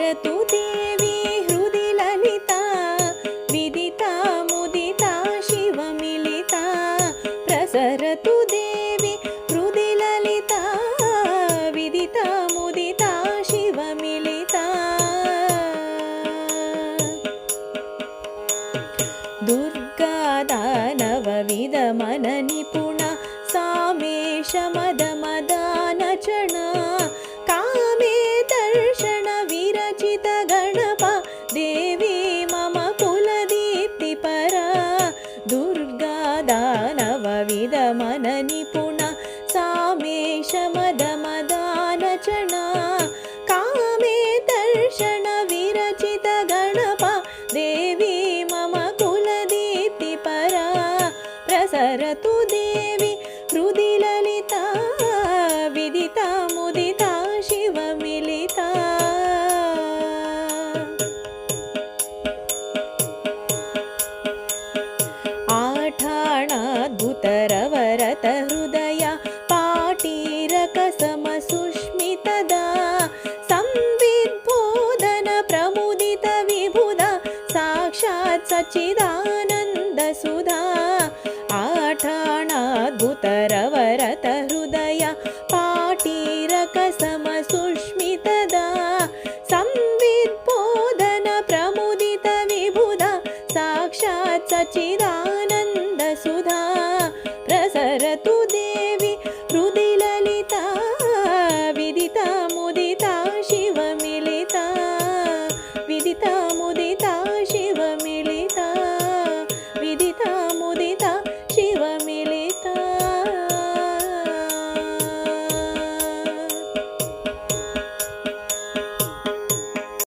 प्रसरतु देवी हृदि ललिता विदिता मुदिता शिवमिलिता प्रसरतु देवी हृदि ललिता विदिता मुदिता शिवमिलिता दुर्गा दानवविदमननिपुणा सामेश मदमदानचणा कामे दर्शन विरचित गणपा देवी मम कुलदीप्तिपरा दुर्गा दानवविदमननिपुणा सामेश मदमदानचणा कामे दर्शन विरचित गणपा देवी मम कुलदीप्तिपरा प्रसरतु देवी हृदि ललिता विदिता मुदिता शिवमिलिता आठाणाद्भुतरवरत हृदय पाटीरकसमसुष्मितदा संविद्बोधन प्रमुदित विबुधा साक्षात् सच्चिदानन्दसुधा आठाणाद्भुतरवरत हृदय पाटीरकसमसुष्मितदा संविद्बोधन प्रमुदित विबुधा साक्षात् सच्चिदानन्दसुधा